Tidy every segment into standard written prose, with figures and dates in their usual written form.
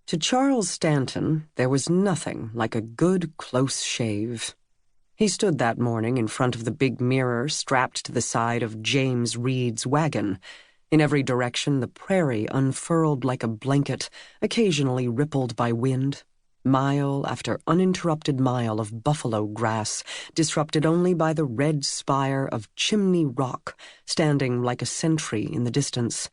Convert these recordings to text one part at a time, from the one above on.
To Charles Stanton, there was nothing like a good, close shave. He stood that morning in front of the big mirror strapped to the side of James Reed's wagon. In every direction, the prairie unfurled like a blanket, occasionally rippled by wind. Mile after uninterrupted mile of buffalo grass, disrupted only by the red spire of Chimney Rock, standing like a sentry in the distance.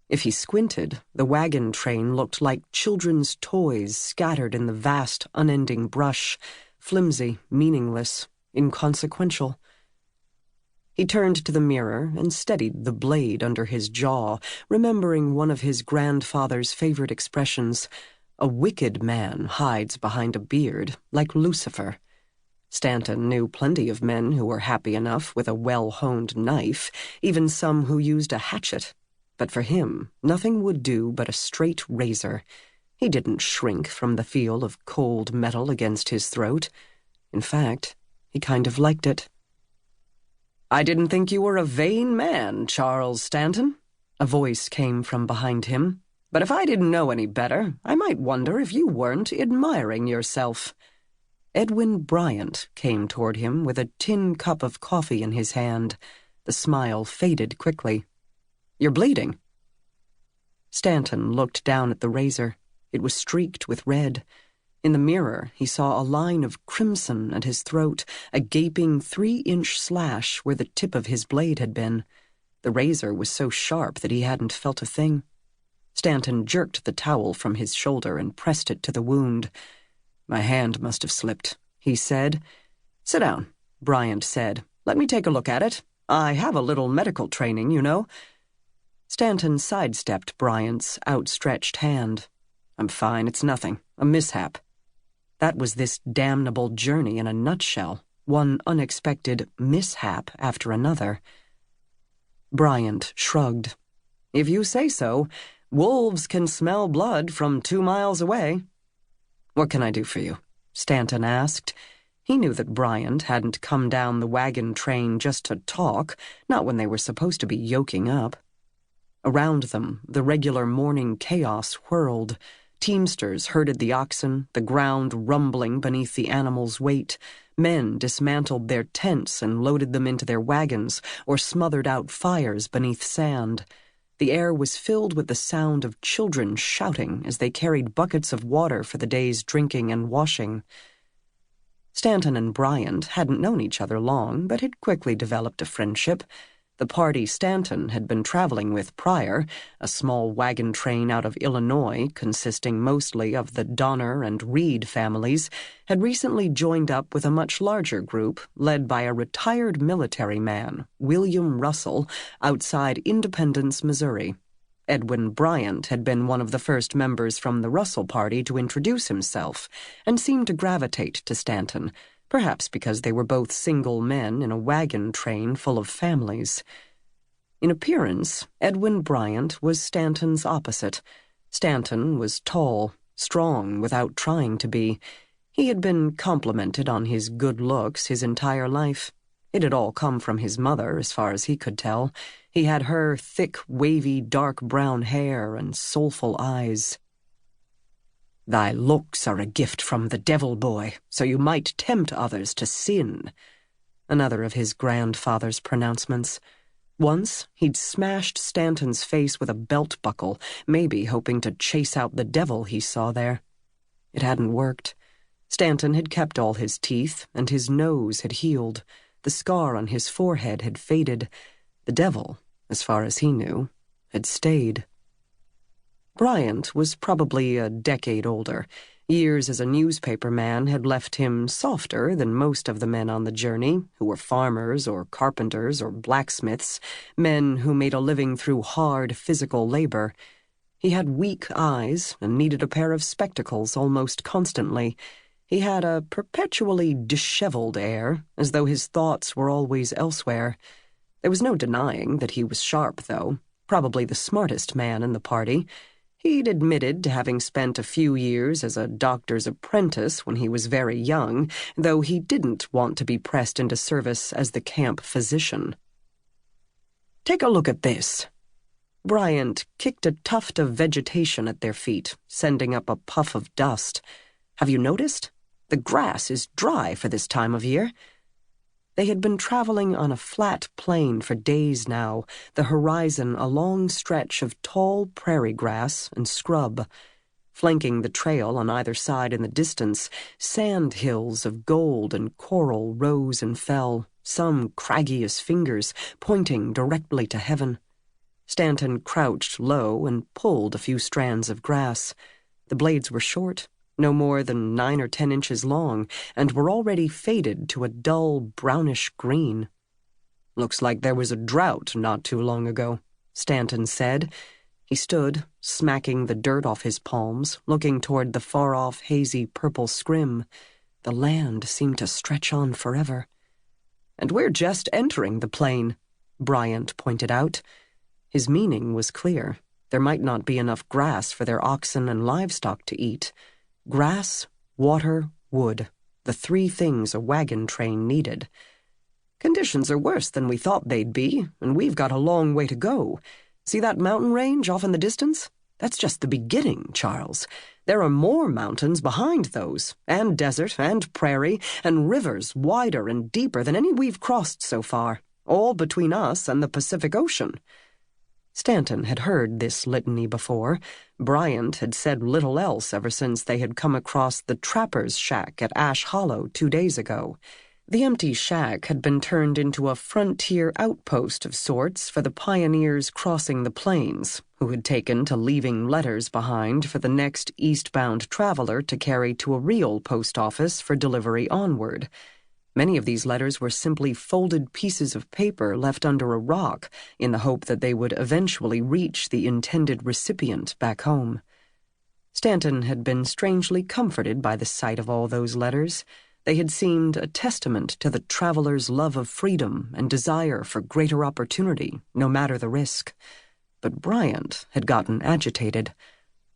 If he squinted, the wagon train looked like children's toys scattered in the vast, unending brush, flimsy, meaningless, inconsequential. He turned to the mirror and steadied the blade under his jaw, remembering one of his grandfather's favorite expressions, "A wicked man hides behind a beard, like Lucifer." Stanton knew plenty of men who were happy enough with a well-honed knife, even some who used a hatchet. But for him, nothing would do but a straight razor. He didn't shrink from the feel of cold metal against his throat. In fact, he kind of liked it. "I didn't think you were a vain man, Charles Stanton," a voice came from behind him. "But if I didn't know any better, I might wonder if you weren't admiring yourself." Edwin Bryant came toward him with a tin cup of coffee in his hand. The smile faded quickly. "You're bleeding." Stanton looked down at the razor. It was streaked with red. In the mirror, he saw a line of crimson at his throat, a gaping 3-inch slash where the tip of his blade had been. The razor was so sharp that he hadn't felt a thing. Stanton jerked the towel from his shoulder and pressed it to the wound. "My hand must have slipped," he said. "Sit down," Bryant said. "Let me take a look at it. I have a little medical training, you know." Stanton sidestepped Bryant's outstretched hand. "I'm fine, it's nothing. A mishap." That was this damnable journey in a nutshell, one unexpected mishap after another. Bryant shrugged. "If you say so, wolves can smell blood from 2 miles away." "What can I do for you?" Stanton asked. He knew that Bryant hadn't come down the wagon train just to talk, not when they were supposed to be yoking up. Around them, the regular morning chaos whirled. Teamsters herded the oxen, the ground rumbling beneath the animals' weight. Men dismantled their tents and loaded them into their wagons, or smothered out fires beneath sand. The air was filled with the sound of children shouting as they carried buckets of water for the day's drinking and washing. Stanton and Bryant hadn't known each other long, but had quickly developed a friendship. The party Stanton had been traveling with prior, a small wagon train out of Illinois consisting mostly of the Donner and Reed families, had recently joined up with a much larger group led by a retired military man, William Russell, outside Independence, Missouri. Edwin Bryant had been one of the first members from the Russell party to introduce himself, and seemed to gravitate to Stanton, perhaps because they were both single men in a wagon train full of families. In appearance, Edwin Bryant was Stanton's opposite. Stanton was tall, strong without trying to be. He had been complimented on his good looks his entire life. It had all come from his mother, as far as he could tell. He had her thick, wavy, dark brown hair and soulful eyes. "Thy looks are a gift from the devil, boy, so you might tempt others to sin," another of his grandfather's pronouncements. Once, he'd smashed Stanton's face with a belt buckle, maybe hoping to chase out the devil he saw there. It hadn't worked. Stanton had kept all his teeth, and his nose had healed. The scar on his forehead had faded. The devil, as far as he knew, had stayed. Bryant was probably a decade older. Years as a newspaper man had left him softer than most of the men on the journey, who were farmers or carpenters or blacksmiths, men who made a living through hard physical labor. He had weak eyes and needed a pair of spectacles almost constantly. He had a perpetually disheveled air, as though his thoughts were always elsewhere. There was no denying that he was sharp, though, probably the smartest man in the party. He'd admitted to having spent a few years as a doctor's apprentice when he was very young, though he didn't want to be pressed into service as the camp physician. "Take a look at this." Bryant kicked a tuft of vegetation at their feet, sending up a puff of dust. "Have you noticed? The grass is dry for this time of year." They had been traveling on a flat plain for days now, the horizon a long stretch of tall prairie grass and scrub. Flanking the trail on either side in the distance, sand hills of gold and coral rose and fell, some craggy as fingers, pointing directly to heaven. Stanton crouched low and pulled a few strands of grass. The blades were short, no more than 9 or 10 inches long, and were already faded to a dull brownish green. "Looks like there was a drought not too long ago," Stanton said. He stood, smacking the dirt off his palms, looking toward the far-off hazy purple scrim. The land seemed to stretch on forever. "And we're just entering the plain," Bryant pointed out. His meaning was clear. There might not be enough grass for their oxen and livestock to eat. Grass, water, wood, the 3 things a wagon train needed. "Conditions are worse than we thought they'd be, and we've got a long way to go. See that mountain range off in the distance? That's just the beginning, Charles. There are more mountains behind those, and desert and prairie, and rivers wider and deeper than any we've crossed so far, all between us and the Pacific Ocean." Stanton had heard this litany before. Bryant had said little else ever since they had come across the trapper's shack at Ash Hollow 2 days ago. The empty shack had been turned into a frontier outpost of sorts for the pioneers crossing the plains, who had taken to leaving letters behind for the next eastbound traveler to carry to a real post office for delivery onward. Many of these letters were simply folded pieces of paper left under a rock in the hope that they would eventually reach the intended recipient back home. Stanton had been strangely comforted by the sight of all those letters. They had seemed a testament to the traveler's love of freedom and desire for greater opportunity, no matter the risk. But Bryant had gotten agitated.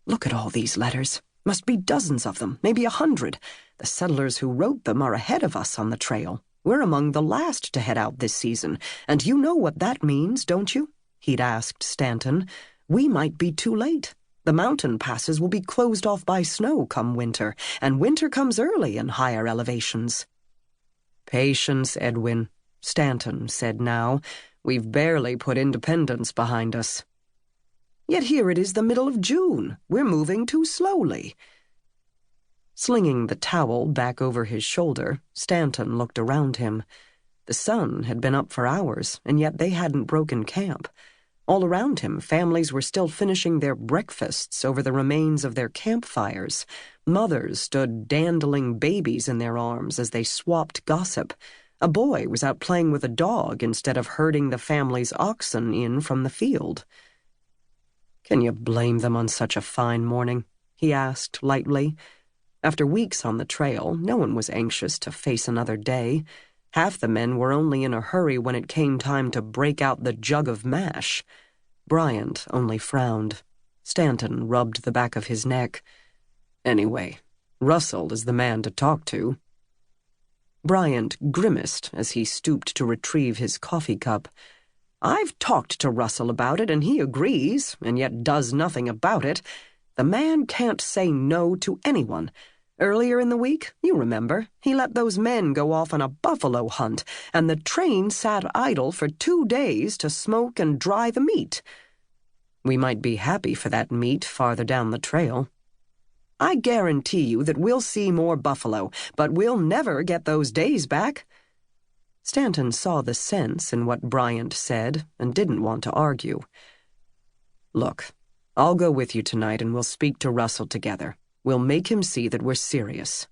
"Look at all these letters. Must be dozens of them, maybe 100. The settlers who wrote them are ahead of us on the trail. We're among the last to head out this season, and you know what that means, don't you?" he'd asked Stanton. "We might be too late. The mountain passes will be closed off by snow come winter, and winter comes early in higher elevations." "Patience, Edwin," Stanton said now. "We've barely put independence behind us." "Yet here it is the middle of June. We're moving too slowly." Slinging the towel back over his shoulder, Stanton looked around him. The sun had been up for hours, and yet they hadn't broken camp. All around him, families were still finishing their breakfasts over the remains of their campfires. Mothers stood dandling babies in their arms as they swapped gossip. A boy was out playing with a dog instead of herding the family's oxen in from the field. "Can you blame them on such a fine morning?" he asked lightly. After weeks on the trail, no one was anxious to face another day. Half the men were only in a hurry when it came time to break out the jug of mash. Bryant only frowned. Stanton rubbed the back of his neck. "Anyway, Russell is the man to talk to." Bryant grimaced as he stooped to retrieve his coffee cup. "I've talked to Russell about it, and he agrees, and yet does nothing about it. The man can't say no to anyone. Earlier in the week, you remember, he let those men go off on a buffalo hunt, and the train sat idle for 2 days to smoke and dry the meat. We might be happy for that meat farther down the trail. I guarantee you that we'll see more buffalo, but we'll never get those days back." Stanton saw the sense in what Bryant said and didn't want to argue. "Look, I'll go with you tonight and we'll speak to Russell together. We'll make him see that we're serious."